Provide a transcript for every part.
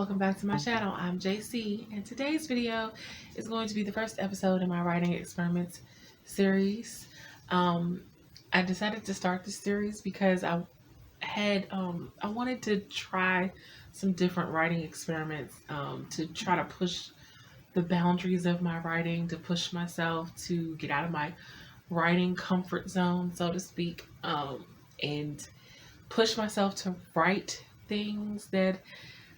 welcome back to my channel. I'm JC, and today's video is going to be the first episode in my writing experiments series. I decided to start this series because I wanted to try some different writing experiments to try to push the boundaries of my writing, to push myself to get out of my writing comfort zone, so to speak, and push myself to write things that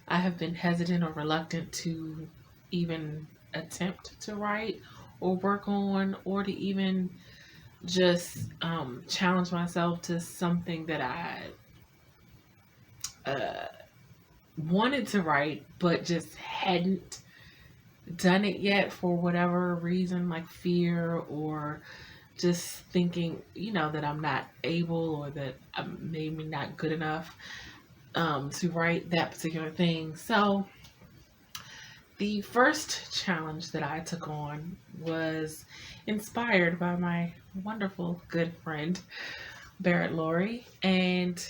I have been hesitant or reluctant to even attempt to write or work on, or to even just challenge myself to something that I wanted to write but just hadn't done it yet for whatever reason, like fear or just thinking, that I'm not able or that I'm maybe not good enough to write that particular thing. So the first challenge that I took on was inspired by my wonderful good friend Barrett, Laurie, and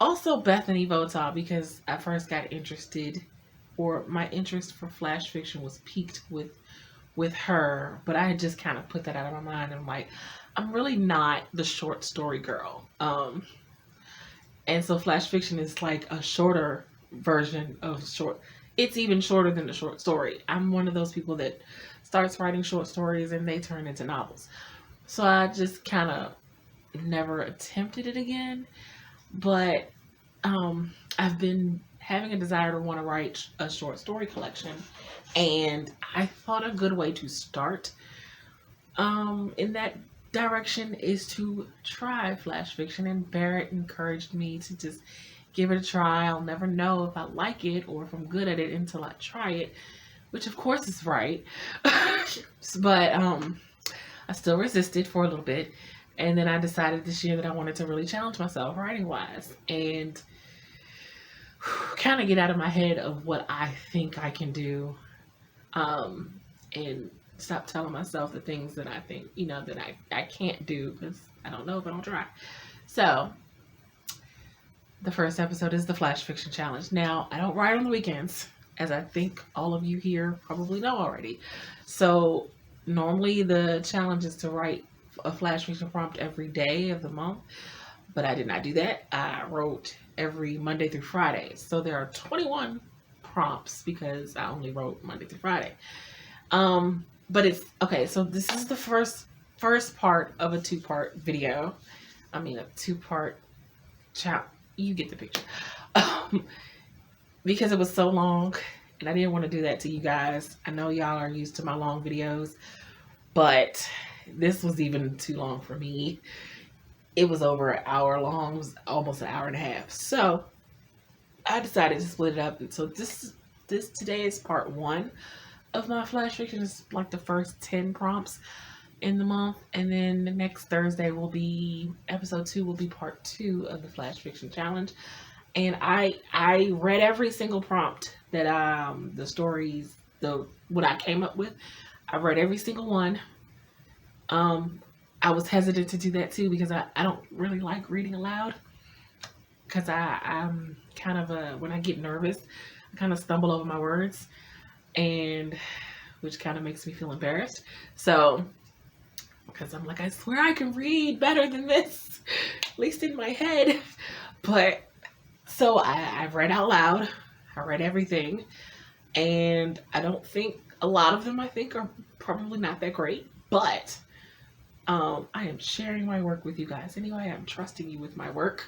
also Bethany Vota, because I first got interested, or my interest for flash fiction was piqued with her, but I had just kind of put that out of my mind. And I'm like, I'm really not the short story girl. And so flash fiction is like a shorter version of short. It's even shorter than the short story. I'm one of those people that starts writing short stories and they turn into novels. So I just kind of never attempted it again. But I've been having a desire to want to write a short story collection. And I thought a good way to start in that direction is to try flash fiction, and Barrett encouraged me to just give it a try. I'll never know if I like it or if I'm good at it until I try it, which of course is right. But I still resisted for a little bit, and then I decided this year that I wanted to really challenge myself writing wise and kind of get out of my head of what I think I can do, and stop telling myself the things that I think, that I can't do because I don't know if I don't try. So the first episode is the flash fiction challenge. Now, I don't write on the weekends, as I think all of you here probably know already. So normally the challenge is to write a flash fiction prompt every day of the month, but I did not do that. I wrote every Monday through Friday. So there are 21 prompts because I only wrote Monday through Friday. But it's okay. So this is the first part of a two-part video. I mean, a two-part chat. You get the picture. Because it was so long, and I didn't want to do that to you guys. I know y'all are used to my long videos, but this was even too long for me. It was over an hour long. It was almost an hour and a half. So I decided to split it up. And so this today is part one of my flash fiction. Is like the first 10 prompts in the month, and then the next Thursday will be episode 2, will be part 2 of the flash fiction challenge. And I read every single prompt that the stories, what I came up with. I read every single one. I was hesitant to do that too because I don't really like reading aloud, because I'm kind of when I get nervous, I kind of stumble over my words, and which kind of makes me feel embarrassed. So, because I'm like, I swear I can read better than this, at least in my head. But so I read out loud. I read everything, and I don't think a lot of them, I think, are probably not that great, but I am sharing my work with you guys anyway. I'm trusting you with my work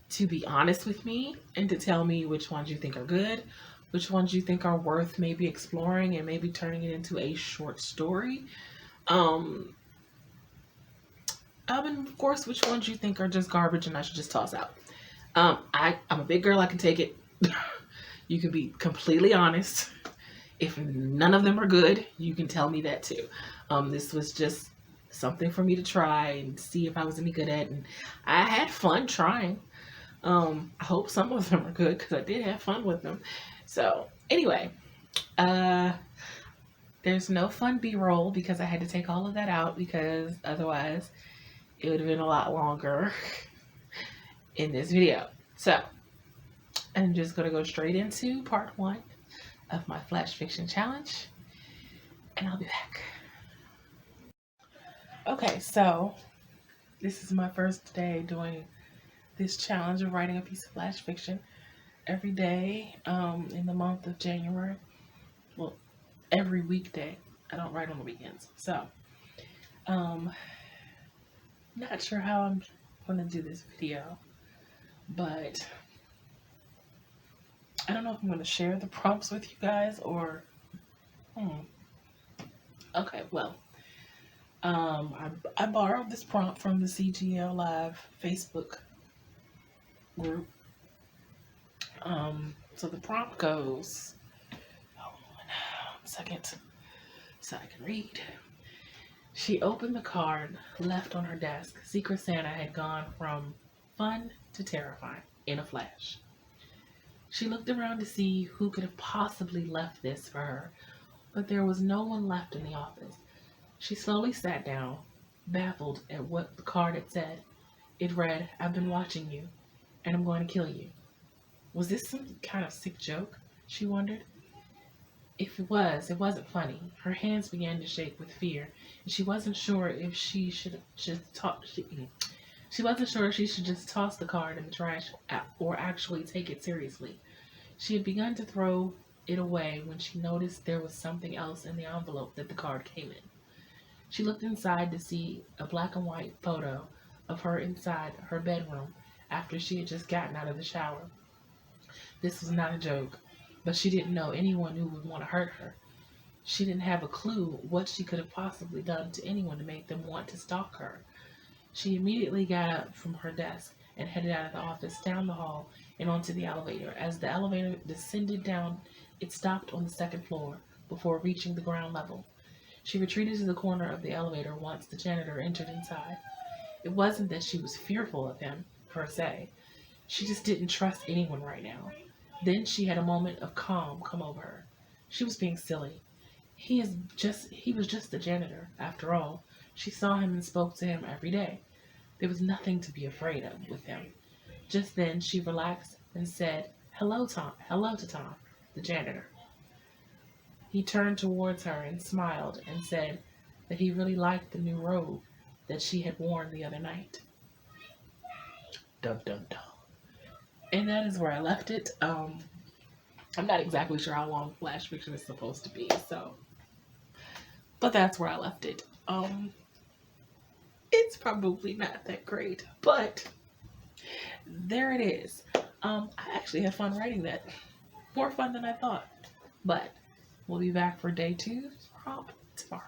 to be honest with me and to tell me which ones you think are good, which ones you think are worth maybe exploring and maybe turning it into a short story. And of course, which ones you think are just garbage and I should just toss out. I'm a big girl. I can take it. You can be completely honest. If none of them are good, you can tell me that too. This was just something for me to try and see if I was any good at, and I had fun trying. I hope some of them are good because I did have fun with them. So anyway, there's no fun B-roll because I had to take all of that out, because otherwise it would have been a lot longer in this video. So I'm just going to go straight into part one of my flash fiction challenge, and I'll be back. Okay, so this is my first day doing this challenge of writing a piece of flash fiction every day in the month of January. Well, every weekday. I don't write on the weekends. So, um, not sure how I'm going to do this video, but I don't know if I'm going to share the prompts with you guys or. Okay, well, I borrowed this prompt from the CGL Live Facebook group. So the prompt goes, hold on a second so I can read. She opened the card left on her desk. Secret Santa had gone from fun to terrifying in a flash. She looked around to see who could have possibly left this for her, but there was no one left in the office. She slowly sat down, baffled at what the card had said. It read, "I've been watching you, and I'm going to kill you." Was this some kind of sick joke? She wondered. If it was, it wasn't funny. Her hands began to shake with fear, and she wasn't sure if she should just talk. She wasn't sure if she should just toss the card in the trash or actually take it seriously. She had begun to throw it away when she noticed there was something else in the envelope that the card came in. She looked inside to see a black and white photo of her inside her bedroom after she had just gotten out of the shower. This was not a joke, but she didn't know anyone who would want to hurt her. She didn't have a clue what she could have possibly done to anyone to make them want to stalk her. She immediately got up from her desk and headed out of the office, down the hall, and onto the elevator. As the elevator descended down, it stopped on the second floor before reaching the ground level. She retreated to the corner of the elevator once the janitor entered inside. It wasn't that she was fearful of him, per se. She just didn't trust anyone right now. Then she had a moment of calm come over her. She was being silly. He was just the janitor, after all. She saw him and spoke to him every day. There was nothing to be afraid of with him. Just then she relaxed and said, "Hello, Tom. Hello to Tom, the janitor." He turned towards her and smiled and said that he really liked the new robe that she had worn the other night. Dun dun dun. And that is where I left it. I'm not exactly sure how long flash fiction is supposed to be, but that's where I left it. It's probably not that great, but there it is. I actually had fun writing that. More fun than I thought. But we'll be back for day 2 prompt tomorrow.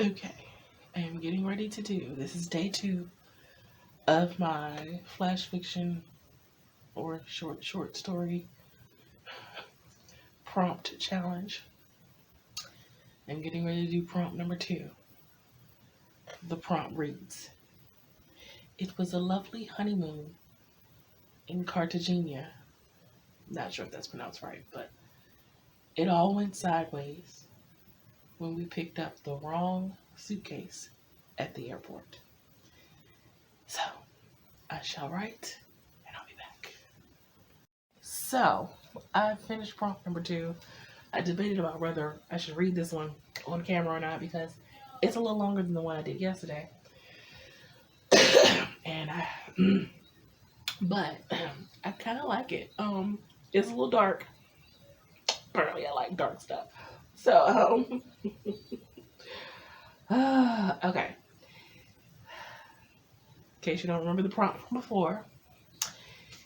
Okay, I am getting ready to do. This is day 2 of my flash fiction or short story prompt challenge. I'm getting ready to do prompt number 2. The prompt reads, "It was a lovely honeymoon in Cartagena." Not sure if that's pronounced right, but it all went sideways when we picked up the wrong suitcase at the airport. So, I shall write, and I'll be back. So, I finished prompt number 2. I debated about whether I should read this one on camera or not because it's a little longer than the one I did yesterday. And but I kind of like it. It's a little dark. Apparently, I like dark stuff. So, okay. In case you don't remember the prompt from before,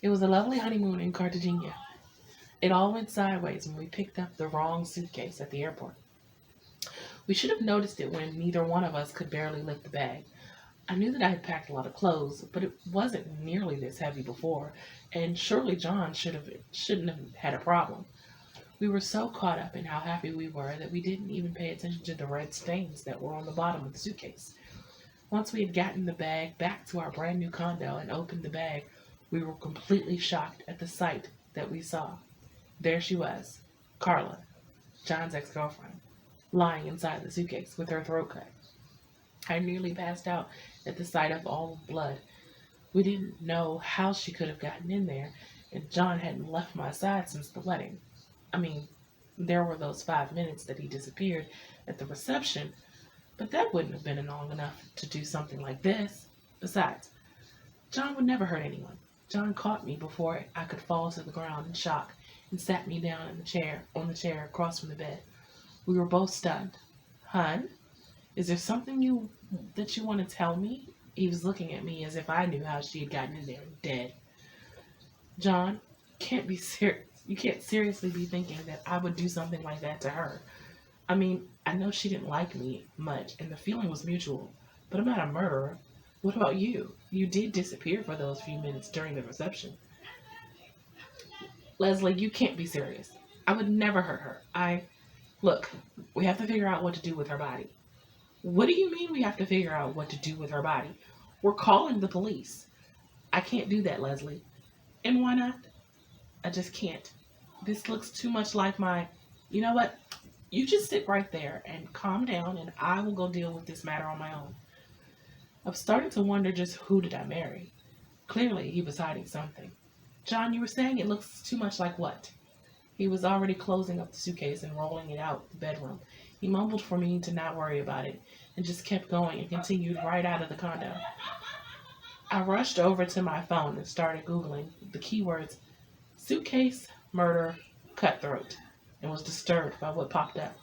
it was a lovely honeymoon in Cartagena. It all went sideways when we picked up the wrong suitcase at the airport. We should have noticed it when neither one of us could barely lift the bag. I knew that I had packed a lot of clothes, but it wasn't nearly this heavy before, and surely John shouldn't have had a problem. We were so caught up in how happy we were that we didn't even pay attention to the red stains that were on the bottom of the suitcase. Once we had gotten the bag back to our brand new condo and opened the bag, we were completely shocked at the sight that we saw. There she was, Carla, John's ex-girlfriend, lying inside the suitcase with her throat cut. I nearly passed out at the sight of all the blood. We didn't know how she could have gotten in there, and John hadn't left my side since the wedding. I mean, there were those 5 minutes that he disappeared at the reception, but that wouldn't have been long enough to do something like this. Besides, John would never hurt anyone. John caught me before I could fall to the ground in shock and sat me down in the chair on the chair across from the bed. We were both stunned. Hun, is there something you want to tell me? He was looking at me as if I knew how she had gotten in there dead. John, can't be serious. You can't seriously be thinking that I would do something like that to her. I mean, I know she didn't like me much, and the feeling was mutual, but I'm not a murderer. What about you? You did disappear for those few minutes during the reception. Leslie, you can't be serious. I would never hurt her. Look, we have to figure out what to do with her body. What do you mean we have to figure out what to do with her body? We're calling the police. I can't do that, Leslie. And why not? I just can't. This looks too much like my. You know what? You just sit right there and calm down, and I will go deal with this matter on my own. I'm starting to wonder just who did I marry. Clearly, he was hiding something. John, you were saying it looks too much like what? He was already closing up the suitcase and rolling it out the bedroom. He mumbled for me to not worry about it and just kept going and continued right out of the condo. I rushed over to my phone and started Googling the keywords suitcase, murder, cutthroat, and was disturbed by what popped up.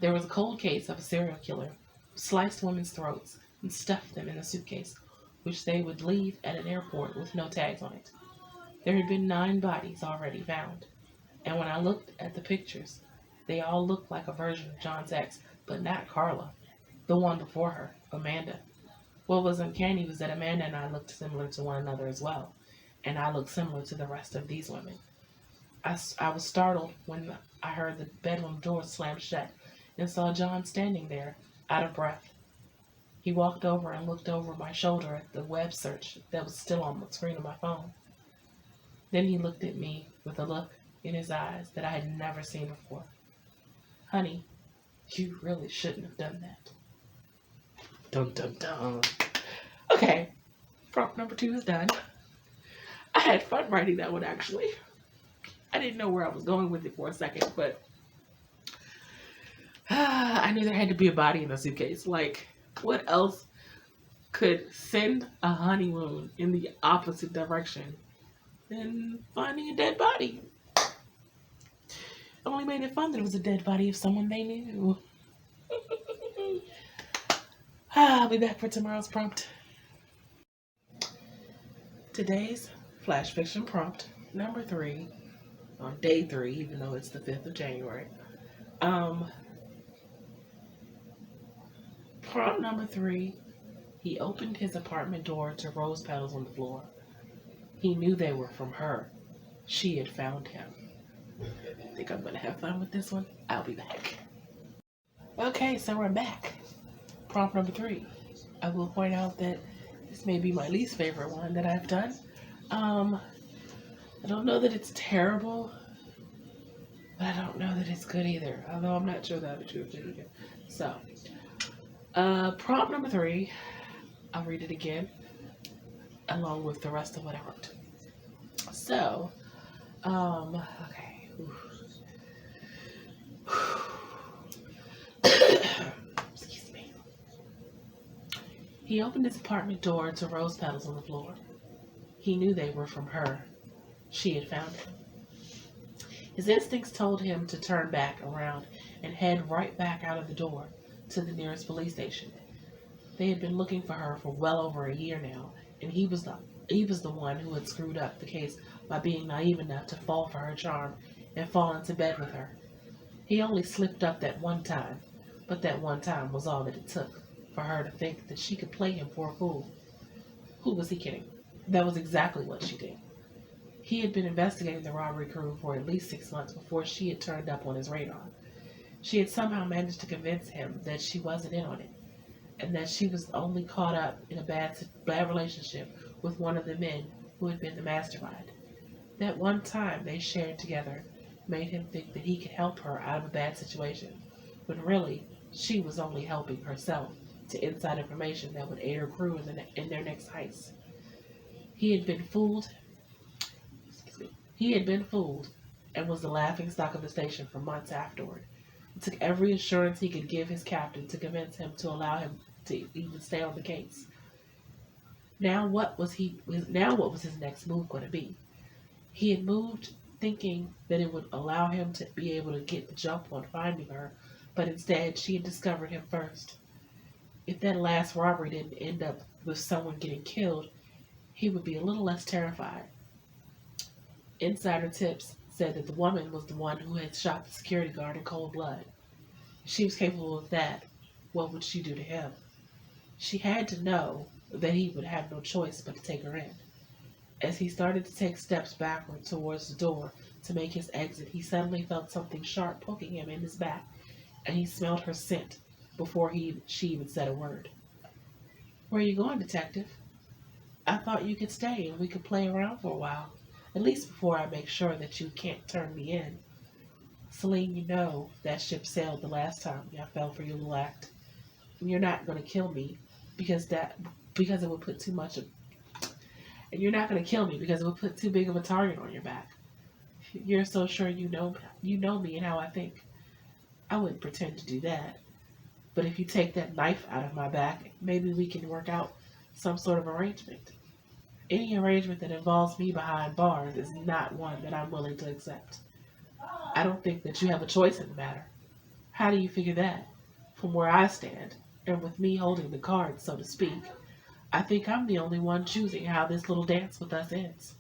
There was a cold case of a serial killer who sliced women's throats and stuffed them in a suitcase, which they would leave at an airport with no tags on it. There had been 9 bodies already found, and when I looked at the pictures, they all looked like a version of John's ex, but not Carla, the one before her, Amanda. What was uncanny was that Amanda and I looked similar to one another as well, and I looked similar to the rest of these women. I was startled when I heard the bedroom door slam shut and saw John standing there, out of breath. He walked over and looked over my shoulder at the web search that was still on the screen of my phone. Then he looked at me with a look in his eyes that I had never seen before. Honey, you really shouldn't have done that. Dun dun dun. Okay, prompt number 2 is done. I had fun writing that one actually. I didn't know where I was going with it for a second, but I knew there had to be a body in the suitcase. Like, what else could send a honeymoon in the opposite direction than finding a dead body? It only made it fun that it was a dead body of someone they knew. I'll be back for tomorrow's prompt. Today's flash fiction prompt number 3, on day 3, even though it's the 5th of January. Prompt number 3, he opened his apartment door to rose petals on the floor. He knew they were from her. She had found him. I think I'm going to have fun with this one. I'll be back. Okay, so we're back. Prompt number 3. I will point out that this may be my least favorite one that I've done. I don't know that it's terrible, but I don't know that it's good either. Although I'm not sure that it's good either. So, prompt number 3. I'll read it again, along with the rest of what I wrote. So, okay. Excuse me. He opened his apartment door to rose petals on the floor. He knew they were from her. She had found him. His instincts told him to turn back around and head right back out of the door to the nearest police station. They had been looking for her for well over a year now, and he was the one who had screwed up the case by being naive enough to fall for her charm and fall into bed with her. He only slipped up that one time, but that one time was all that it took for her to think that she could play him for a fool. Who was he kidding? That was exactly what she did. He had been investigating the robbery crew for at least 6 months before she had turned up on his radar. She had somehow managed to convince him that she wasn't in on it, and that she was only caught up in a bad relationship with one of the men who had been the mastermind. That one time they shared together made him think that he could help her out of a bad situation, when really she was only helping herself to inside information that would aid her crew in their next heist. He had been fooled. He had been fooled and was the laughing stock of the station for months afterward. It took every assurance he could give his captain to convince him to allow him to even stay on the case. Now what was his next move going to be? He had moved thinking that it would allow him to be able to get the jump on finding her, but instead she had discovered him first. If that last robbery didn't end up with someone getting killed, he would be a little less terrified. Insider tips said that the woman was the one who had shot the security guard in cold blood. If she was capable of that, what would she do to him? She had to know that he would have no choice but to take her in. As he started to take steps backward towards the door to make his exit, he suddenly felt something sharp poking him in his back, and he smelled her scent before she even said a word. "Where are you going, detective?" "I thought you could stay and we could play around for a while, at least before I make sure that you can't turn me in. Celine, you know that ship sailed the last time I fell for your little act. And you're not going to kill me because it would put too much of and you're not going to kill me because it would put too big of a target on your back. You're so sure you know me and how I think. I wouldn't pretend to do that. But if you take that knife out of my back, maybe we can work out some sort of arrangement. Any arrangement that involves me behind bars is not one that I'm willing to accept. I don't think that you have a choice in the matter. How do you figure that? From where I stand, and with me holding the cards, so to speak, I think I'm the only one choosing how this little dance with us ends."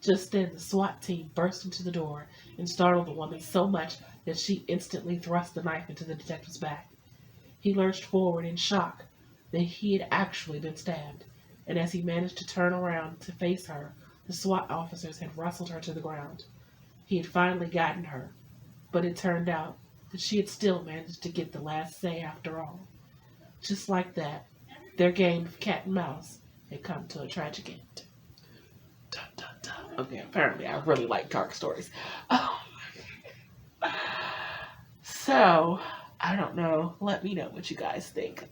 Just then the SWAT team burst into the door and startled the woman so much that she instantly thrust the knife into the detective's back. He lurched forward in shock that he had actually been stabbed, and as he managed to turn around to face her, the SWAT officers had wrestled her to the ground. He had finally gotten her, but it turned out that she had still managed to get the last say after all. Just like that, their game of cat and mouse had come to a tragic end. Dun, dun, dun. Okay, apparently I really like dark stories. Oh. So, I don't know. Let me know what you guys think.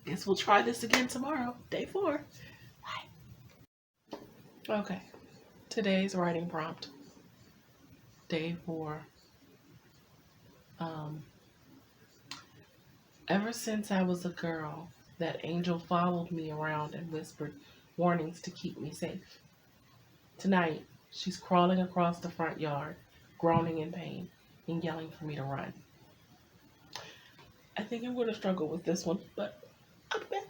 Guess we'll try this again tomorrow, day 4. Bye. Okay, today's writing prompt, day 4. Ever since I was a girl, that angel followed me around and whispered warnings to keep me safe. Tonight, she's crawling across the front yard, groaning in pain and yelling for me to run. I think I'm going to struggle with this one, but I'll be back.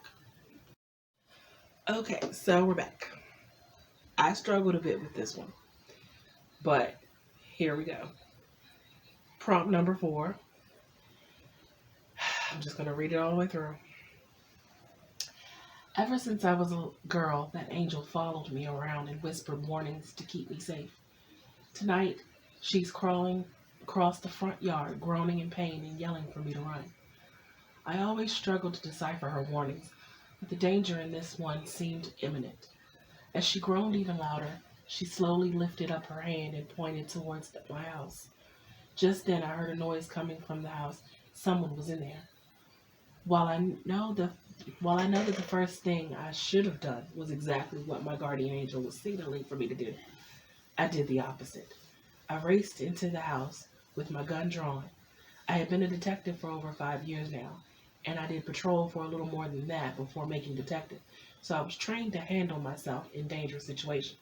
Okay, so we're back. I struggled a bit with this one, but here we go. Prompt number 4. I'm just going to read it all the way through. Ever since I was a girl, that angel followed me around and whispered warnings to keep me safe. Tonight, she's crawling across the front yard, groaning in pain and yelling for me to run. I always struggled to decipher her warnings, but the danger in this one seemed imminent. As she groaned even louder, she slowly lifted up her hand and pointed towards my house. Just then, I heard a noise coming from the house. Someone was in there. While I know that the first thing I should have done was exactly what my guardian angel was signaling for me to do, I did the opposite. I raced into the house with my gun drawn. I had been a detective for over 5 years now, and I did patrol for a little more than that before making detective, so I was trained to handle myself in dangerous situations.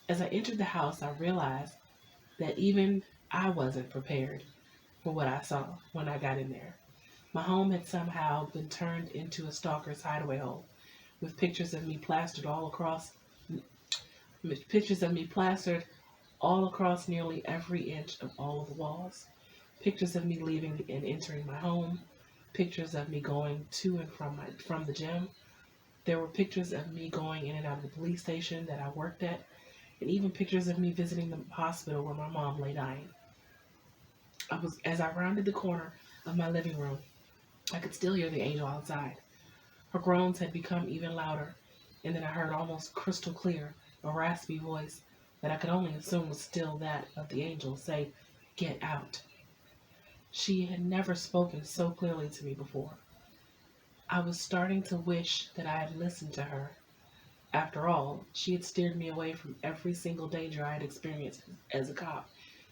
As I entered the house, I realized that even I wasn't prepared for what I saw when I got in there. My home had somehow been turned into a stalker's hideaway hole, with pictures of me plastered all across nearly every inch of all of the walls. Pictures of me leaving and entering my home. Pictures of me going to and from the gym. There were pictures of me going in and out of the police station that I worked at, and even pictures of me visiting the hospital where my mom lay dying. As I rounded the corner of my living room, I could still hear the angel outside. Her groans had become even louder, and then I heard almost crystal clear a raspy voice that I could only assume was still that of the angel say, "Get out." She had never spoken so clearly to me before. I was starting to wish that I had listened to her. After all, she had steered me away from every single danger I had experienced as a cop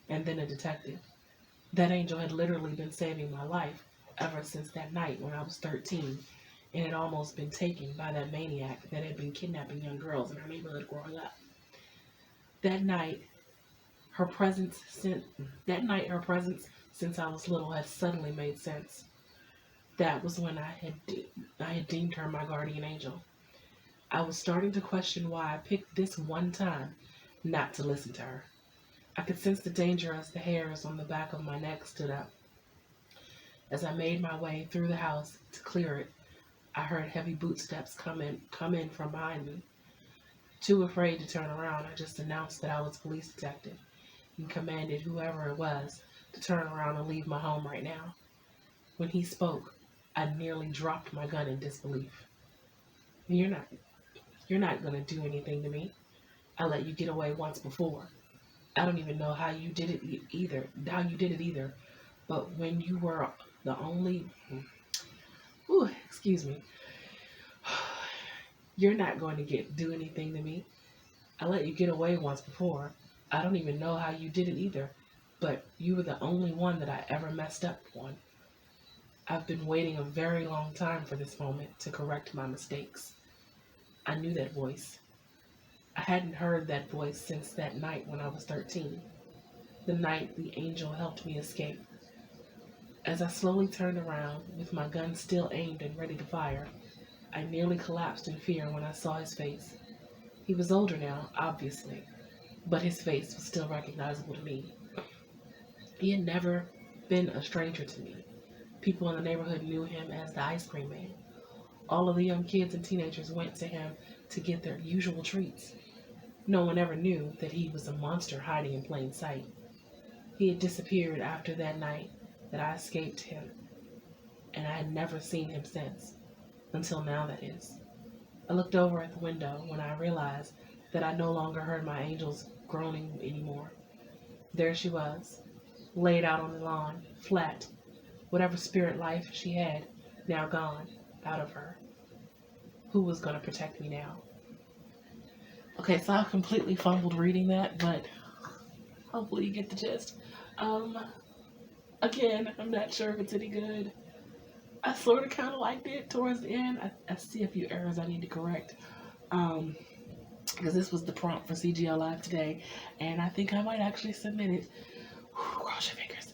and then a detective. That angel had literally been saving my life ever since that night when I was 13 and had almost been taken by that maniac that had been kidnapping young girls in our neighborhood growing up. That night, her presence since her presence since I was little had suddenly made sense. That was when I had deemed her my guardian angel. I was starting to question why I picked this one time not to listen to her. I could sense the danger as the hairs on the back of my neck stood up. As I made my way through the house to clear it, I heard heavy bootsteps come in from behind me. Too afraid to turn around, I just announced that I was a police detective and commanded whoever it was to turn around and leave my home right now. When he spoke, I nearly dropped my gun in disbelief. You're not you're not gonna do anything to me. I let you get away once before. I don't even know how you did it either. But when you were the only, excuse me, you're not going to do anything to me. I let you get away once before. I don't even know how you did it either. But you were the only one that I ever messed up on. I've been waiting a very long time for this moment to correct my mistakes. I knew that voice. I hadn't heard that voice since that night when I was 13, the night the angel helped me escape. As I slowly turned around, with my gun still aimed and ready to fire, I nearly collapsed in fear when I saw his face. He was older now, obviously, but his face was still recognizable to me. He had never been a stranger to me. People in the neighborhood knew him as the ice cream man. All of the young kids and teenagers went to him to get their usual treats. No one ever knew that he was a monster hiding in plain sight. He had disappeared after that night that I escaped him, and I had never seen him since. Until now, that is. I looked over at the window when I realized that I no longer heard my angel's groaning anymore. There she was, laid out on the lawn, flat, whatever spirit life she had, now gone, out of her. Who was going to protect me now? Okay, so I completely fumbled reading that, but hopefully you get the gist. Um, Again, I'm not sure if it's any good. I sort of kind of liked it towards the end. I see a few errors I need to correct. Um, because this was the prompt for CGL Live today, and I think I might actually submit it. Cross your fingers.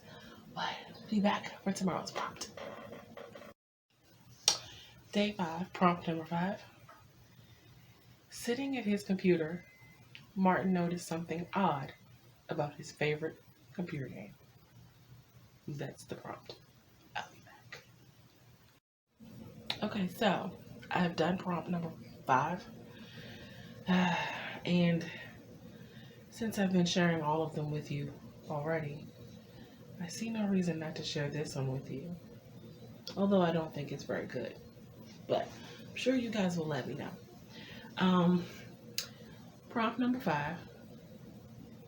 But be back for tomorrow's prompt. Day 5, prompt number 5. Sitting at his computer, Martin noticed something odd about his favorite computer game. That's the prompt. I'll be back. Okay, so I have done prompt number 5. And since I've been sharing all of them with you already, I see no reason not to share this one with you. Although I don't think it's very good. But I'm sure you guys will let me know. Um, Prompt number 5.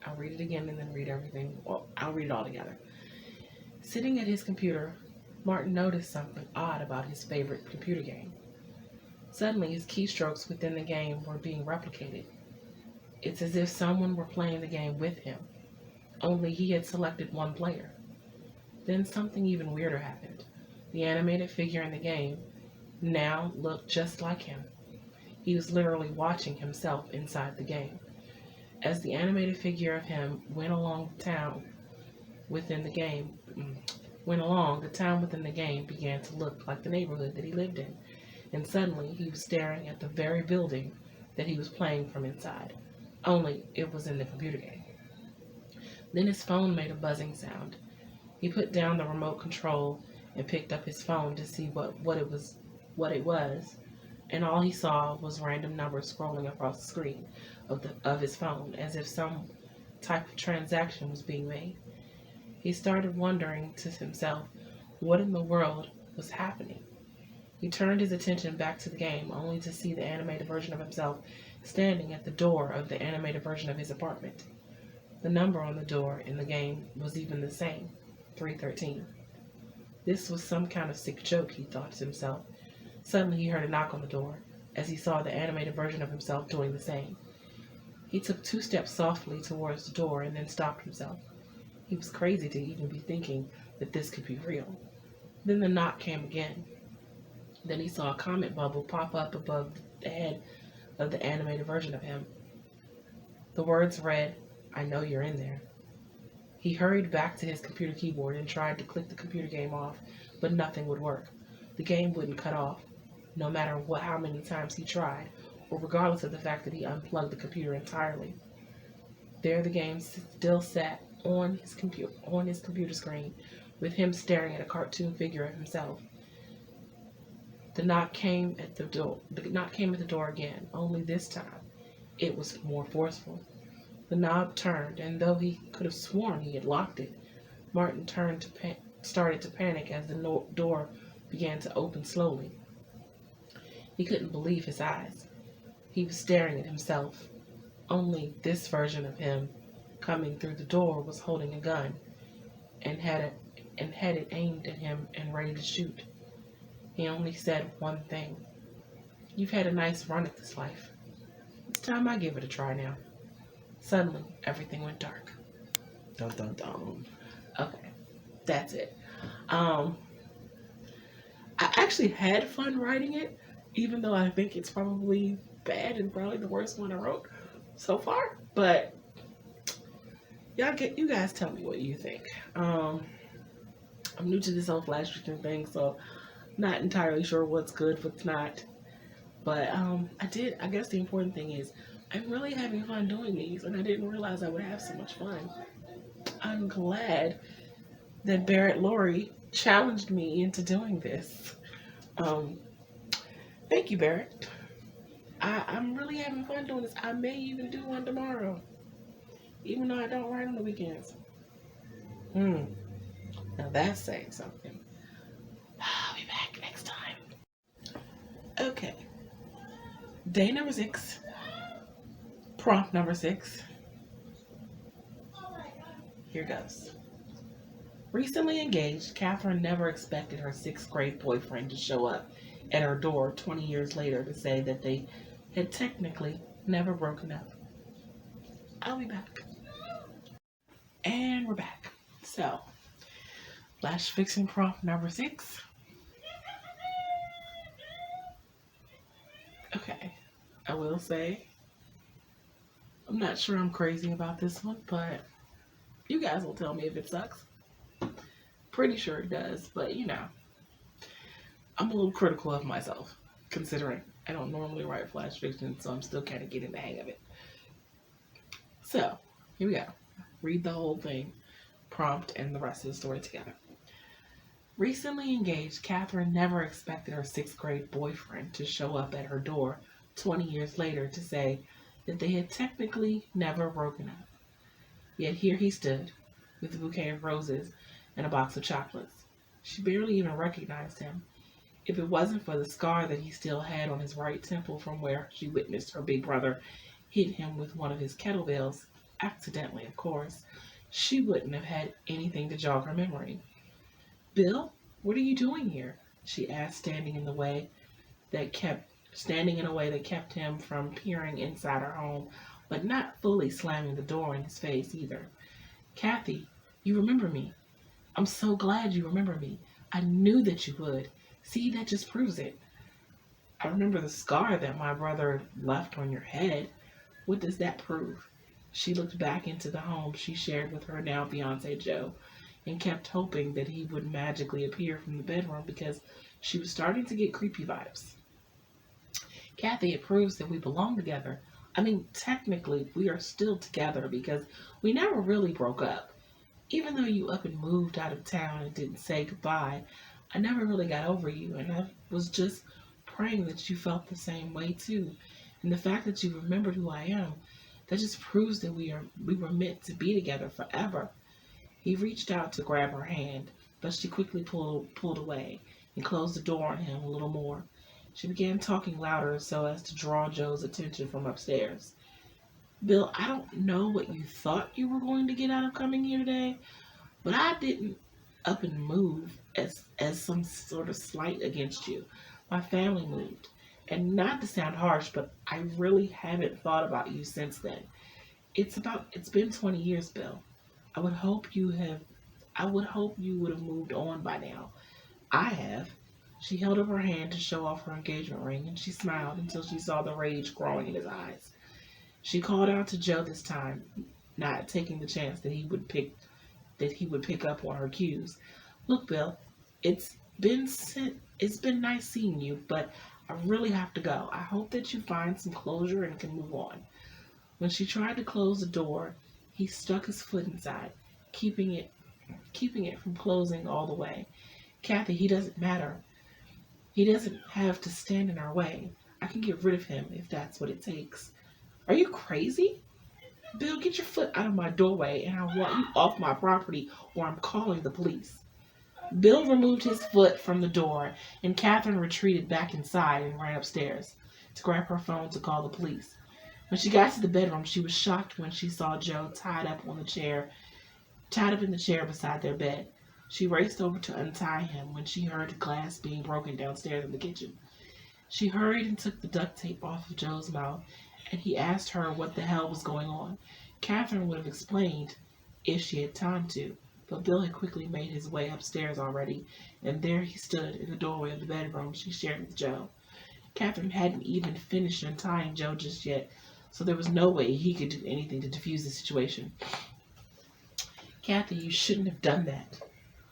I'll read it again and then read everything. Well, I'll read it all together. Sitting at his computer, Martin noticed something odd about his favorite computer game. Suddenly, his keystrokes within the game were being replicated. It's as if someone were playing the game with him, only he had selected one player. Then something even weirder happened. The animated figure in the game now looked just like him. He was literally watching himself inside the game. As the animated figure of him went along, the town within the game began to look like the neighborhood that he lived in. And suddenly he was staring at the very building that he was playing from inside. Only it was in the computer game. Then his phone made a buzzing sound. He put down the remote control and picked up his phone to see what it was, and all he saw was random numbers scrolling across the screen of his phone, as if some type of transaction was being made. He started wondering to himself what in the world was happening. He turned his attention back to the game, only to see the animated version of himself standing at the door of the animated version of his apartment. The number on the door in the game was even the same, 313. This was some kind of sick joke, he thought to himself. Suddenly he heard a knock on the door, as he saw the animated version of himself doing the same. He took 2 steps softly towards the door and then stopped himself. He was crazy to even be thinking that this could be real. Then the knock came again. Then he saw a comment bubble pop up above the head of the animated version of him. The words read, "I know you're in there." He hurried back to his computer keyboard and tried to click the computer game off, but nothing would work. The game wouldn't cut off, no matter how many times he tried, or regardless of the fact that he unplugged the computer entirely. There the game still sat on his computer screen, with him staring at a cartoon figure of himself. The knock came at the door again, only this time it was more forceful. The knob turned, and though he could have sworn he had locked it, Martin started to panic as the door began to open slowly. He couldn't believe his eyes. He was staring at himself. Only this version of him coming through the door was holding a gun and had it aimed at him and ready to shoot. He only said one thing. "You've had a nice run at this life. It's time I give it a try now." Suddenly, everything went dark. Dun dun dun. Okay, that's it. I actually had fun writing it, even though I think it's probably bad and probably the worst one I wrote so far. But you guys tell me what you think. I'm new to this whole flash fiction thing, so not entirely sure what's good, what's not. But I guess the important thing is I'm really having fun doing these, and I didn't realize I would have so much fun. I'm glad that Barrett Laurie challenged me into doing this. Thank you, Barrett. I'm really having fun doing this. I may even do one tomorrow, even though I don't write on the weekends. Now that's saying something. I'll be back next time. Okay. Day number 6. Prompt number 6. Here goes. Recently engaged, Catherine never expected her 6th grade boyfriend to show up at her door 20 years later to say that they had technically never broken up. I'll be back. And we're back. So, flash fiction prompt number 6. Okay, I will say, I'm not sure I'm crazy about this one, but you guys will tell me if it sucks. Pretty sure it does, but I'm a little critical of myself, considering I don't normally write flash fiction, so I'm still kind of getting the hang of it. So, here we go. Read the whole thing, prompt, and the rest of the story together. Recently engaged, Catherine never expected her 6th grade boyfriend to show up at her door 20 years later to say that they had technically never broken up. Yet here he stood, with a bouquet of roses and a box of chocolates. She barely even recognized him. If it wasn't for the scar that he still had on his right temple from where she witnessed her big brother hit him with one of his kettlebells, accidentally of course, she wouldn't have had anything to jog her memory. "Bill, what are you doing here?" she asked, standing in a way that kept him from peering inside her home, but not fully slamming the door in his face either. "Kathy, you remember me. I'm so glad you remember me. I knew that you would. See, that just proves it." "I remember the scar that my brother left on your head. What does that prove?" She looked back into the home she shared with her now fiancé Joe, and kept hoping that he would magically appear from the bedroom because she was starting to get creepy vibes. "Kathy, it proves that we belong together. I mean, technically, we are still together because we never really broke up. Even though you up and moved out of town and didn't say goodbye, I never really got over you, and I was just praying that you felt the same way too. And the fact that you remembered who I am, that just proves that we were meant to be together forever." He reached out to grab her hand, but she quickly pulled away and closed the door on him a little more. She began talking louder so as to draw Joe's attention from upstairs. "Bill, I don't know what you thought you were going to get out of coming here today, but I didn't up and move as some sort of slight against you. My family moved. And not to sound harsh, but I really haven't thought about you since then. It's been 20 years, Bill. I would hope you have I would hope you would have moved on by now. I have. She held up her hand to show off her engagement ring, and she smiled until she saw the rage growing in his eyes. She called out to Joe this time, not taking the chance that he would pick up on her cues. Look, Bill, it's been nice seeing you, but I really have to go. I hope that you find some closure and can move on. When she tried to close the door, he stuck his foot inside, keeping it keeping it from closing all the way. Kathy, he doesn't matter. He doesn't have to stand in our way. I can get rid of him if that's what it takes. Are you crazy? Bill, get your foot out of my doorway and I want you off my property or I'm calling the police. Bill removed his foot from the door and Catherine retreated back inside and ran upstairs to grab her phone to call the police. When she got to the bedroom, she was shocked when she saw Joe tied up in the chair beside their bed. She raced over to untie him when she heard the glass being broken downstairs in the kitchen. She hurried and took the duct tape off of Joe's mouth, and he asked her what the hell was going on. Catherine would have explained if she had time to, but Bill had quickly made his way upstairs already, and there he stood in the doorway of the bedroom she shared with Joe. Catherine hadn't even finished untying Joe just yet, so there was no way he could do anything to defuse the situation. Kathy, you shouldn't have done that.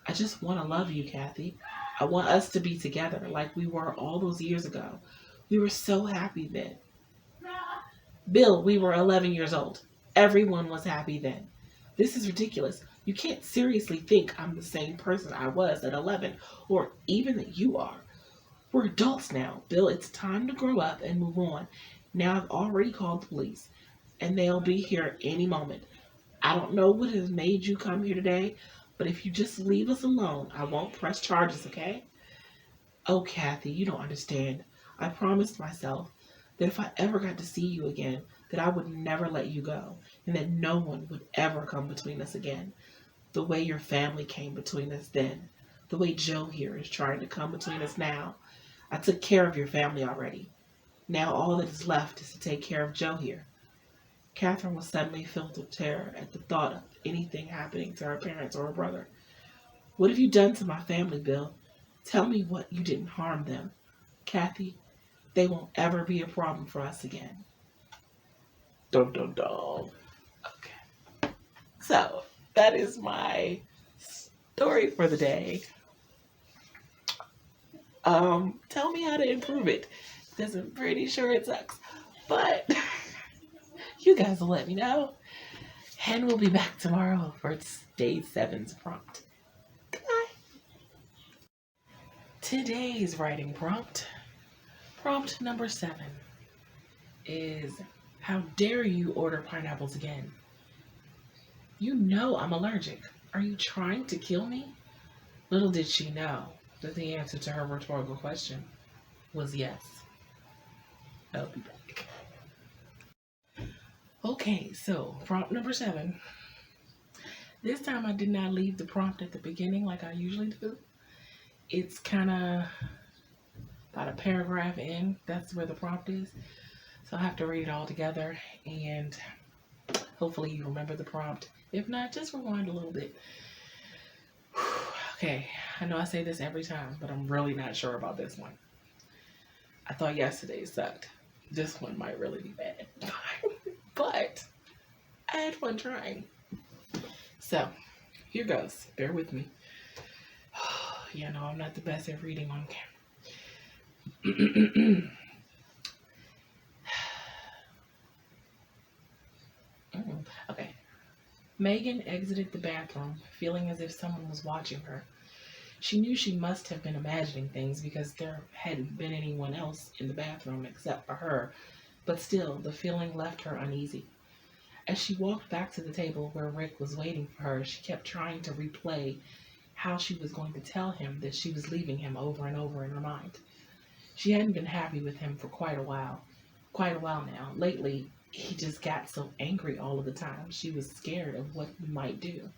I just want to love you, Kathy. I want us to be together like we were all those years ago. We were so happy then. Bill, we were 11 years old. Everyone was happy then. This is ridiculous. You can't seriously think I'm the same person I was at 11, or even that you are. We're adults now. Bill, it's time to grow up and move on. Now I've already called the police, and they'll be here any moment. I don't know what has made you come here today, but if you just leave us alone, I won't press charges, okay? Oh, Kathy, you don't understand. I promised myself that if I ever got to see you again, that I would never let you go, and that no one would ever come between us again. The way your family came between us then, the way Joe here is trying to come between us now. I took care of your family already. Now all that is left is to take care of Joe here. Catherine was suddenly filled with terror at the thought of anything happening to her parents or her brother. What have you done to my family, Bill? Tell me what you didn't harm them. Kathy, they won't ever be a problem for us again. Dum dum dum. Okay. So, that is my story for the day. Tell me how to improve it, because I'm pretty sure it sucks. But you guys will let me know. And we'll be back tomorrow for day 7's prompt. Goodbye. Today's writing prompt, prompt number 7, is how dare you order pineapples again? You know I'm allergic. Are you trying to kill me? Little did she know that the answer to her rhetorical question was yes. I'll be back. Okay, so prompt number 7. This time I did not leave the prompt at the beginning like I usually do. It's kind of about a paragraph in. That's where the prompt is. So I have to read it all together and hopefully you remember the prompt. If not, just rewind a little bit. Okay, I know I say this every time, but I'm really not sure about this one. I thought yesterday sucked. This one might really be bad. But I had fun trying. So, here goes. Bear with me. Yeah, no, I'm not the best at reading on camera. Okay. Megan exited the bathroom, feeling as if someone was watching her. She knew she must have been imagining things because there hadn't been anyone else in the bathroom except for her, but still, the feeling left her uneasy. As she walked back to the table where Rick was waiting for her, she kept trying to replay how she was going to tell him that she was leaving him over and over in her mind. She hadn't been happy with him for quite a while now. Lately, he just got so angry all of the time. She was scared of what he might do.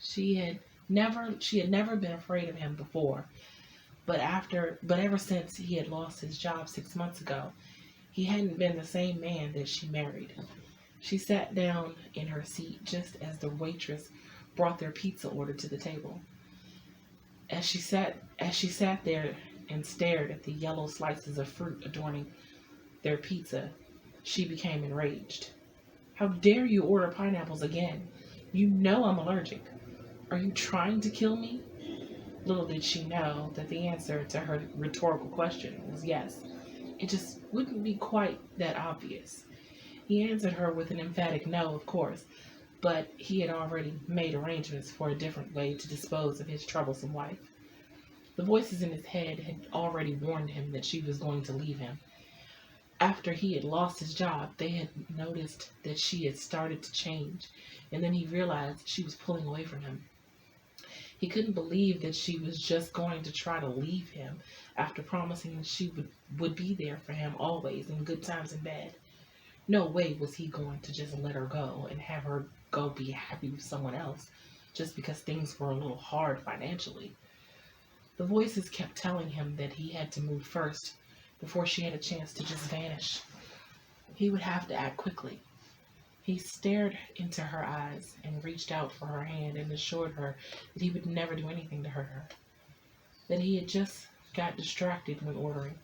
She had never been afraid of him before, but ever since he had lost his job 6 months ago, he hadn't been the same man that she married. She sat down in her seat just as the waitress brought their pizza order to the table. As she sat there and stared at the yellow slices of fruit adorning their pizza, she became enraged. How dare you order pineapples again? You know I'm allergic. Are you trying to kill me? Little did she know that the answer to her rhetorical question was yes. It just wouldn't be quite that obvious. He answered her with an emphatic no, of course, but he had already made arrangements for a different way to dispose of his troublesome wife. The voices in his head had already warned him that she was going to leave him. After he had lost his job, they had noticed that she had started to change, and then he realized she was pulling away from him. He couldn't believe that she was just going to try to leave him after promising she would be there for him always, in good times and bad. No way was he going to just let her go and have her go be happy with someone else just because things were a little hard financially. The voices kept telling him that he had to move first before she had a chance to just vanish. He would have to act quickly. He stared into her eyes and reached out for her hand and assured her that he would never do anything to hurt her, that he had just got distracted when ordering.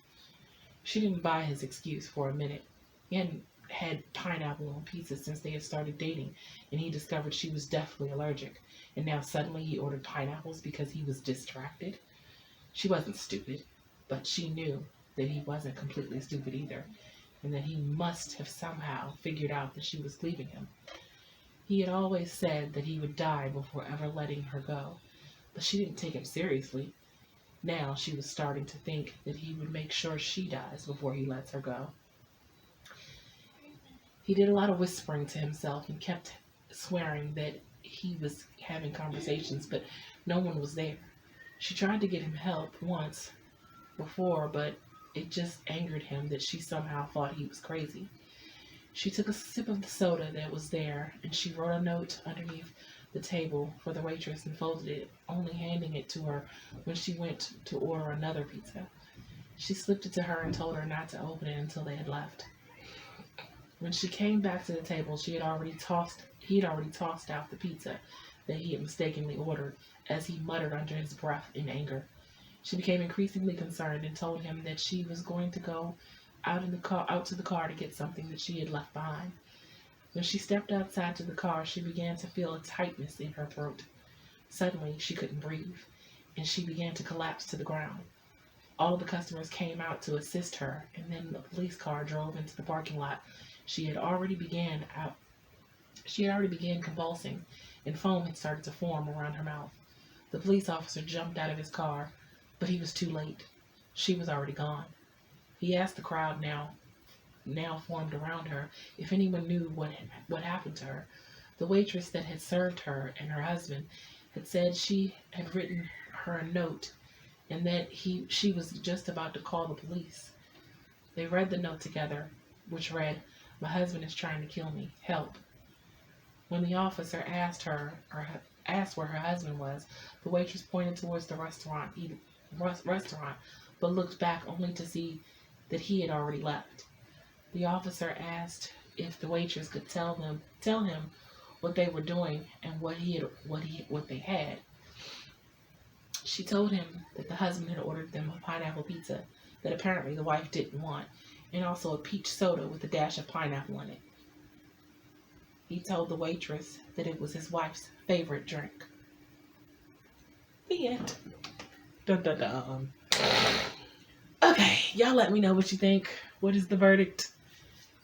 She didn't buy his excuse for a minute. He hadn't had pineapple on pizza since they had started dating, and he discovered she was definitely allergic, and now suddenly he ordered pineapples because he was distracted. She wasn't stupid, but she knew that he wasn't completely stupid either, and that he must have somehow figured out that she was leaving him. He had always said that he would die before ever letting her go, but she didn't take him seriously. Now she was starting to think that he would make sure she dies before he lets her go. He did a lot of whispering to himself and kept swearing that he was having conversations, but no one was there. She tried to get him help once before, but it just angered him that she somehow thought he was crazy. She took a sip of the soda that was there, and she wrote a note underneath the table for the waitress and folded it, only handing it to her when she went to order another pizza. She slipped it to her and told her not to open it until they had left. When she came back to the table, he had already tossed out the pizza that he had mistakenly ordered, as he muttered under his breath in anger. She became increasingly concerned and told him that she was going to go out to the car to get something that she had left behind. When she stepped outside to the car, she began to feel a tightness in her throat. Suddenly, she couldn't breathe, and she began to collapse to the ground. All of the customers came out to assist her, and then the police car drove into the parking lot. She had already began convulsing, and foam had started to form around her mouth. The police officer jumped out of his car, but he was too late. She was already gone. He asked the crowd now formed around her if anyone knew what happened to her. The waitress that had served her and her husband had said she had written her a note and that she was just about to call the police. They read the note together, which read, "My husband is trying to kill me. Help." When the officer asked where her husband was, the waitress pointed towards the restaurant, but looked back only to see that he had already left. The officer asked if the waitress could tell him what they were doing and what they had. She told him that the husband had ordered them a pineapple pizza that apparently the wife didn't want, and also a peach soda with a dash of pineapple in it. He told the waitress that it was his wife's favorite drink. The end. Dun dun dun. Okay, y'all let me know what you think. What is the verdict?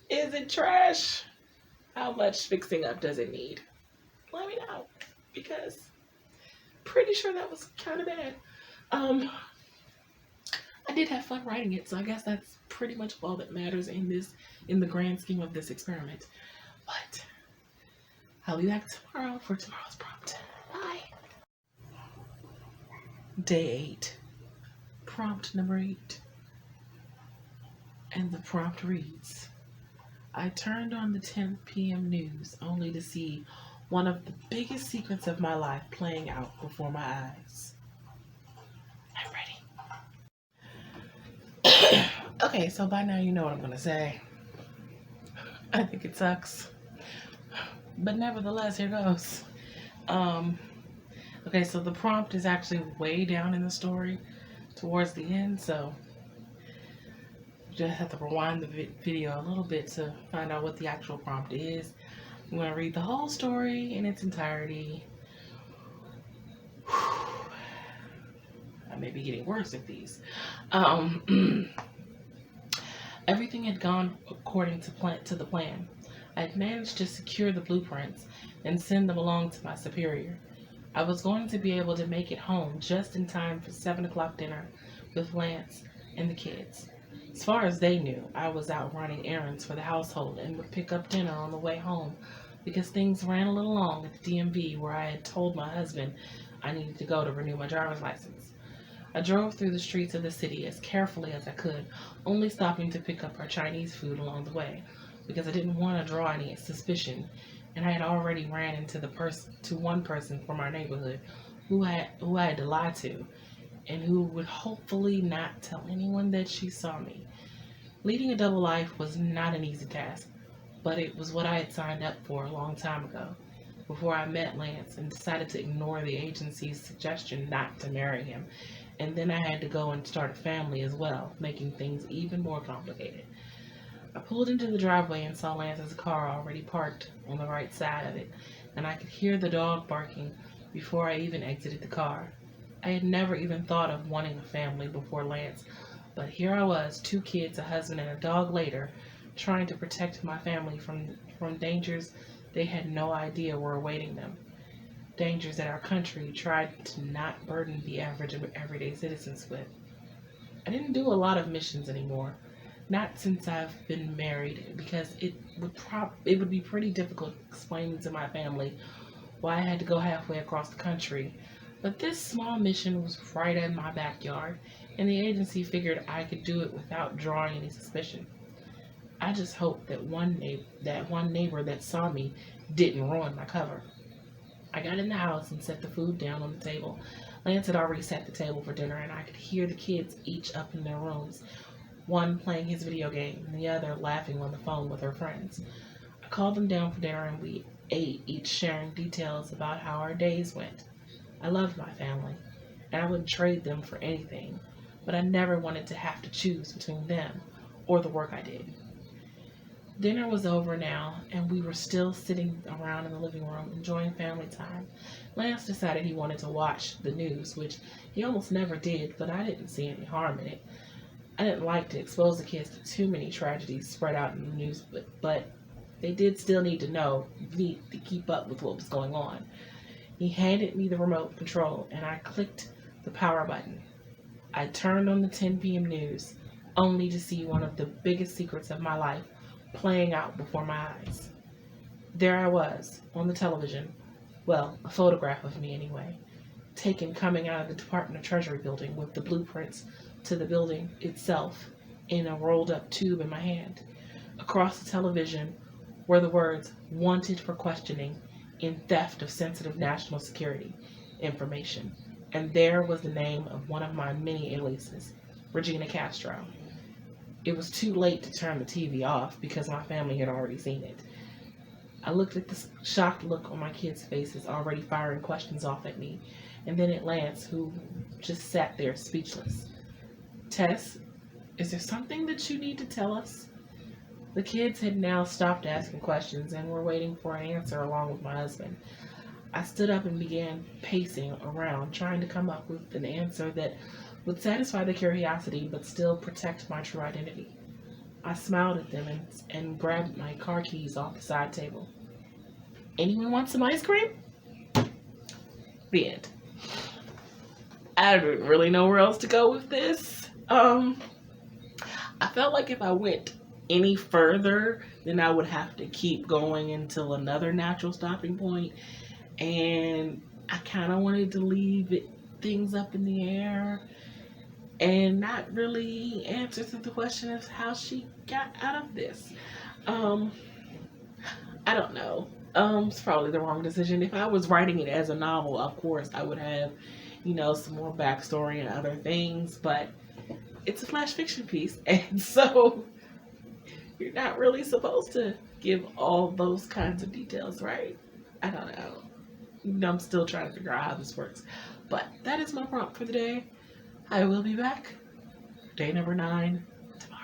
Is it trash? How much fixing up does it need? Let me know, because pretty sure that was kind of bad. I did have fun writing it, so I guess that's pretty much all that matters in the grand scheme of this experiment. But I'll be back tomorrow for tomorrow's prompt. Bye. Day 8. Prompt number 8. And the prompt reads, I turned on the 10 p.m. news only to see One of the biggest secrets of my life playing out before my eyes. I'm ready. Okay, so by now you know what I'm gonna say. I think it sucks. But nevertheless, here goes. Um, okay, so the prompt is actually way down in the story towards the end, so you just have to rewind the video a little bit to find out what the actual prompt is. I'm going to read the whole story in its entirety. I may be getting worse at these. Everything had gone according to the plan. I had managed to secure the blueprints and send them along to my superior. I was going to be able to make it home just in time for 7 o'clock dinner with Lance and the kids. As far as they knew, I was out running errands for the household and would pick up dinner on the way home because things ran a little long at the DMV where I had told my husband I needed to go to renew my driver's license. I drove through the streets of the city as carefully as I could, only stopping to pick up our Chinese food along the way because I didn't want to draw any suspicion, and I had already ran into one person from our neighborhood who I had to lie to and who would hopefully not tell anyone that she saw me. Leading a double life was not an easy task, but it was what I had signed up for a long time ago, before I met Lance and decided to ignore the agency's suggestion not to marry him. And then I had to go and start a family as well, making things even more complicated. I pulled into the driveway and saw Lance's car already parked on the right side of it, and I could hear the dog barking before I even exited the car. I had never even thought of wanting a family before Lance, but here I was, 2 kids, a husband, and a dog later, trying to protect my family from dangers they had no idea were awaiting them. Dangers that our country tried to not burden the average everyday citizens with. I didn't do a lot of missions anymore, not since I've been married, because it would be pretty difficult explaining to my family why I had to go halfway across the country. But this small mission was right in my backyard, and the agency figured I could do it without drawing any suspicion. I just hoped that one neighbor that saw me didn't ruin my cover. I got in the house and set the food down on the table. Lance had already set the table for dinner, and I could hear the kids each up in their rooms, one playing his video game and the other laughing on the phone with her friends. I called them down for dinner, and we ate, each sharing details about how our days went. I loved my family, and I wouldn't trade them for anything, but I never wanted to have to choose between them or the work I did. Dinner was over now, and we were still sitting around in the living room enjoying family time. Lance decided he wanted to watch the news, which he almost never did, but I didn't see any harm in it. I didn't like to expose the kids to too many tragedies spread out in the news, but they did still need to keep up with what was going on. He handed me the remote control, and I clicked the power button. I turned on the 10 p.m. news, only to see one of the biggest secrets of my life playing out before my eyes. There I was, on the television, well, a photograph of me anyway, taken coming out of the Department of Treasury building with the blueprints to the building itself in a rolled up tube in my hand. Across the television were the words, "Wanted for questioning in theft of sensitive national security information." And there was the name of one of my many aliases, Regina Castro. It was too late to turn the TV off because my family had already seen it. I looked at the shocked look on my kids' faces, already firing questions off at me, and then at Lance, who just sat there speechless. "Tess, is there something that you need to tell us?" The kids had now stopped asking questions and were waiting for an answer along with my husband. I stood up and began pacing around, trying to come up with an answer that would satisfy their curiosity but still protect my true identity. I smiled at them and grabbed my car keys off the side table. "Anyone want some ice cream?" The end. I didn't really know where else to go with this. I felt like if I went any further, then I would have to keep going until another natural stopping point, and I kind of wanted to leave things up in the air and not really answer to the question of how she got out of this. I don't know. It's probably the wrong decision. If I was writing it as a novel, of course, I would have, some more backstory and other things, but it's a flash fiction piece, and so you're not really supposed to give all those kinds of details, right? I don't know. I'm still trying to figure out how this works. But that is my prompt for the day. I will be back. Day number 9 tomorrow.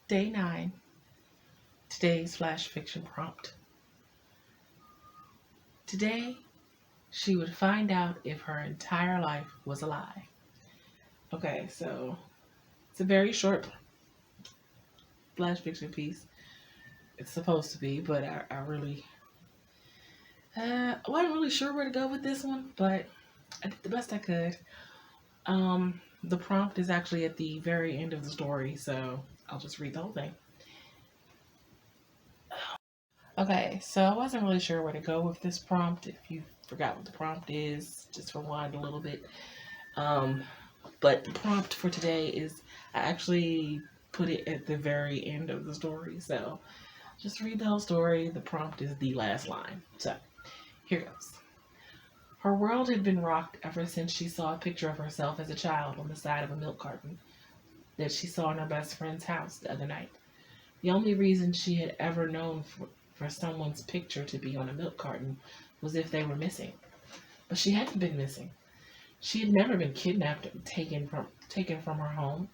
Day 9. Today's flash fiction prompt. Today, she would find out if her entire life was a lie. Okay, so it's a very short flash fiction piece. It's supposed to be, but I really wasn't really sure where to go with this one, but I did the best I could. The prompt is actually at the very end of the story, so I'll just read the whole thing. Okay, so I wasn't really sure where to go with this prompt. If you forgot what the prompt is, just rewind a little bit. But the prompt for today is, I actually put it at the very end of the story, so just read the whole story. The prompt is the last line. So here goes. Her world had been rocked ever since she saw a picture of herself as a child on the side of a milk carton that she saw in her best friend's house the other night. The only reason she had ever known for someone's picture to be on a milk carton was if they were missing. But she hadn't been missing. She had never been kidnapped and taken from her home.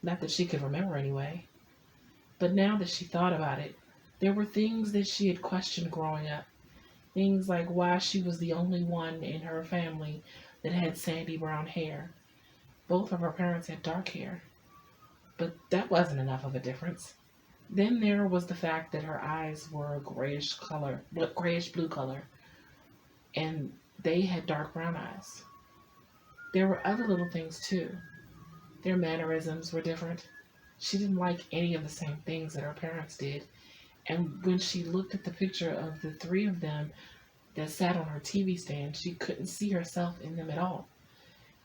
Not that she could remember anyway. But now that she thought about it, there were things that she had questioned growing up. Things like why she was the only one in her family that had sandy brown hair. Both of her parents had dark hair. But that wasn't enough of a difference. Then there was the fact that her eyes were a grayish blue color, and they had dark brown eyes. There were other little things too. Their mannerisms were different. She didn't like any of the same things that her parents did, and when she looked at the picture of the three of them that sat on her TV stand, she couldn't see herself in them at all.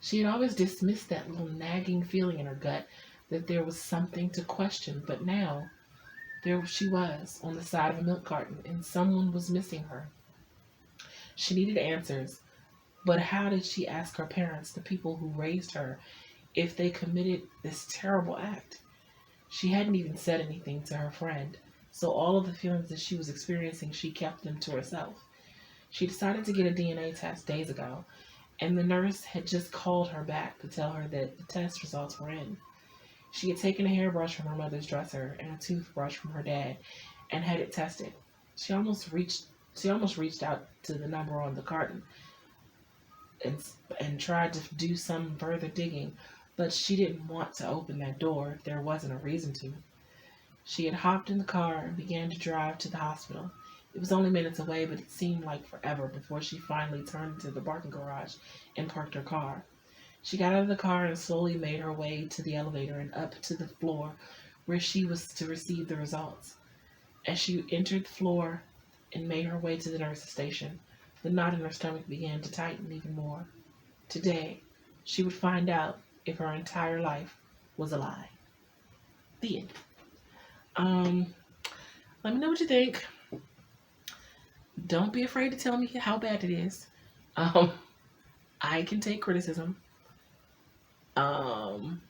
She had always dismissed that little nagging feeling in her gut that there was something to question, but now there she was on the side of a milk carton, and someone was missing her. She needed answers, but how did she ask her parents, the people who raised her, if they committed this terrible act? She hadn't even said anything to her friend, so all of the feelings that she was experiencing, she kept them to herself. She decided to get a DNA test days ago, and the nurse had just called her back to tell her that the test results were in. She had taken a hairbrush from her mother's dresser and a toothbrush from her dad and had it tested. She almost reached out to the number on the carton and tried to do some further digging, but she didn't want to open that door if there wasn't a reason to. She had hopped in the car and began to drive to the hospital. It was only minutes away, but it seemed like forever before she finally turned into the parking garage and parked her car. She got out of the car and slowly made her way to the elevator and up to the floor where she was to receive the results. As she entered the floor and made her way to the nurse's station, the knot in her stomach began to tighten even more. Today, she would find out if her entire life was a lie. The end. Let me know what you think. Don't be afraid to tell me how bad it is. I can take criticism. Um,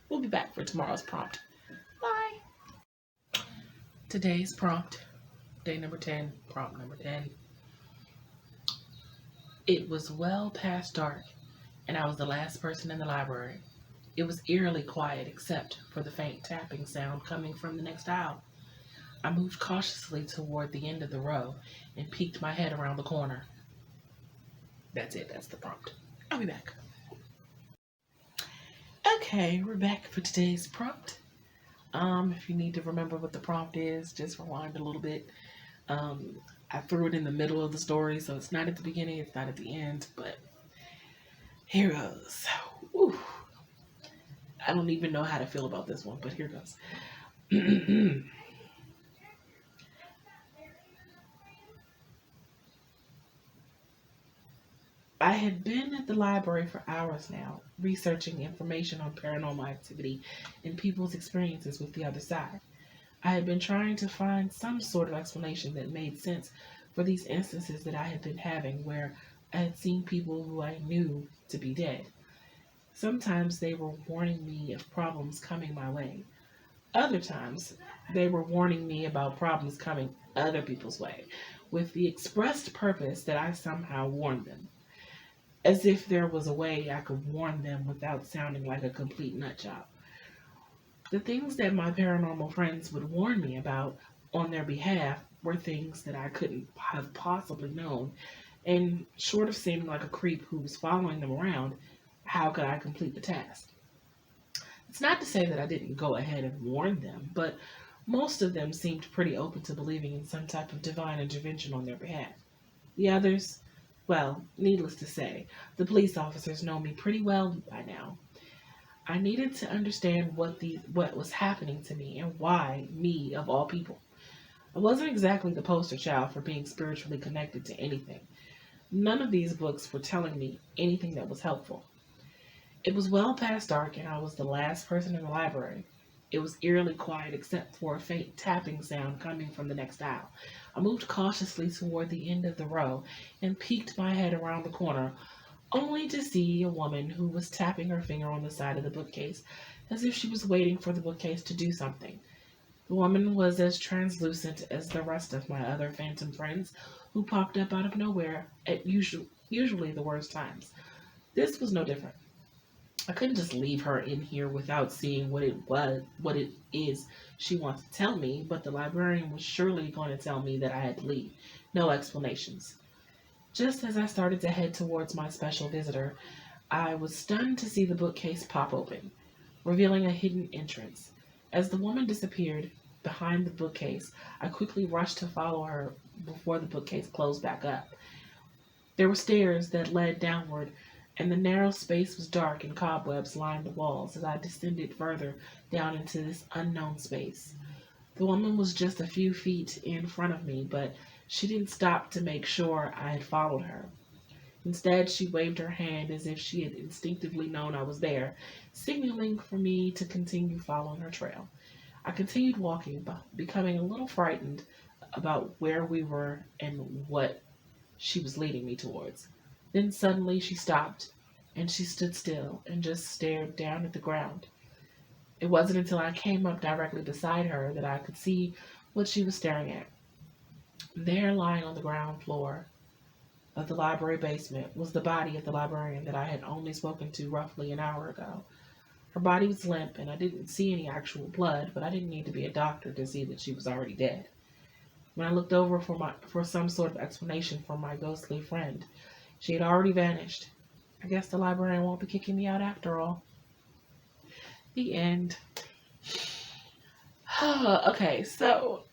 we'll be back for tomorrow's prompt. Bye. Today's prompt, day number 10, prompt number 10. It was well past dark, and I was the last person in the library. It was eerily quiet except for the faint tapping sound coming from the next aisle. I moved cautiously toward the end of the row and peeked my head around the corner. That's it. That's the prompt. I'll be back. Okay, we're back for today's prompt. If you need to remember what the prompt is, just rewind a little bit. I threw it in the middle of the story, so it's not at the beginning, it's not at the end, but here goes. Whew. I don't even know how to feel about this one, but here goes. I had been at the library for hours now, researching information on paranormal activity and people's experiences with the other side. I had been trying to find some sort of explanation that made sense for these instances that I had been having where I had seen people who I knew to be dead. Sometimes they were warning me of problems coming my way. Other times, they were warning me about problems coming other people's way, with the expressed purpose that I somehow warned them, as if there was a way I could warn them without sounding like a complete nutjob. The things that my paranormal friends would warn me about on their behalf were things that I couldn't have possibly known, and short of seeming like a creep who was following them around, how could I complete the task? It's not to say that I didn't go ahead and warn them, but most of them seemed pretty open to believing in some type of divine intervention on their behalf. The others, well, needless to say, the police officers know me pretty well by now. I needed to understand what was happening to me and why me of all people. I wasn't exactly the poster child for being spiritually connected to anything. None of these books were telling me anything that was helpful. It was well past dark and I was the last person in the library. It was eerily quiet except for a faint tapping sound coming from the next aisle. I moved cautiously toward the end of the row and peeked my head around the corner, only to see a woman who was tapping her finger on the side of the bookcase as if she was waiting for the bookcase to do something. The woman was as translucent as the rest of my other phantom friends who popped up out of nowhere at usually the worst times. This was no different. I couldn't just leave her in here without seeing what it is she wants to tell me, but the librarian was surely going to tell me that I had to leave. No explanations. Just as I started to head towards my special visitor, I was stunned to see the bookcase pop open, revealing a hidden entrance. As the woman disappeared behind the bookcase, I quickly rushed to follow her before the bookcase closed back up. There were stairs that led downward, and the narrow space was dark and cobwebs lined the walls as I descended further down into this unknown space. The woman was just a few feet in front of me, but she didn't stop to make sure I had followed her. Instead, she waved her hand as if she had instinctively known I was there, signaling for me to continue following her trail. I continued walking, becoming a little frightened about where we were and what she was leading me towards. Then suddenly she stopped, and she stood still and just stared down at the ground. It wasn't until I came up directly beside her that I could see what she was staring at. There, lying on the ground floor of the library basement, was the body of the librarian that I had only spoken to roughly an hour ago. Her body was limp, and I didn't see any actual blood, but I didn't need to be a doctor to see that she was already dead. When I looked over for some sort of explanation from my ghostly friend, she had already vanished. I guess the librarian won't be kicking me out after all. The end. Okay, so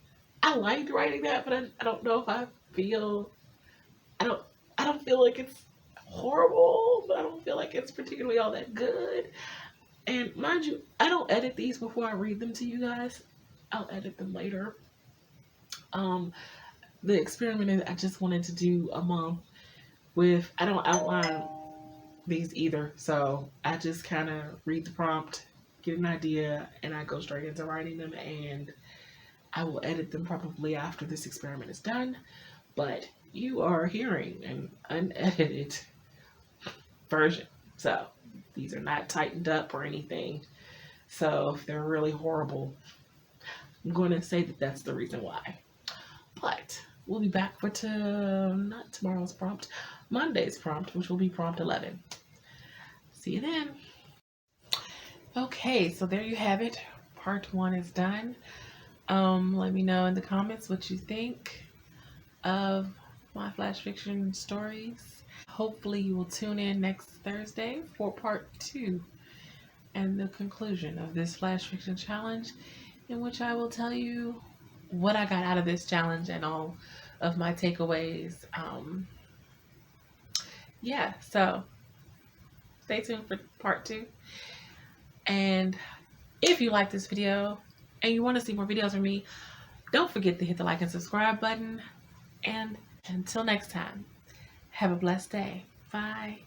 I liked writing that, but I don't know if I feel I don't I don't feel like it's horrible, but I don't feel like it's particularly all that good. And mind you, I don't edit these before I read them to you guys. I'll edit them later. Um, the experiment is I just wanted to do a month with I don't outline these either, so I just kind of read the prompt, get an idea, and I go straight into writing them. And I will edit them probably after this experiment is done. But you are hearing an unedited version, so these are not tightened up or anything. So if they're really horrible, I'm going to say that that's the reason why. But we'll be back for not tomorrow's prompt, Monday's prompt, which will be prompt 11. See you then. Okay, so there you have it. Part 1 is done. Let me know in the comments what you think of my flash fiction stories. Hopefully you will tune in next Thursday for part 2 and the conclusion of this flash fiction challenge, in which I will tell you what I got out of this challenge and all of my takeaways. Yeah, so stay tuned for part 2. And if you like this video and you want to see more videos from me, don't forget to hit the like and subscribe button. And until next time, have a blessed day. Bye.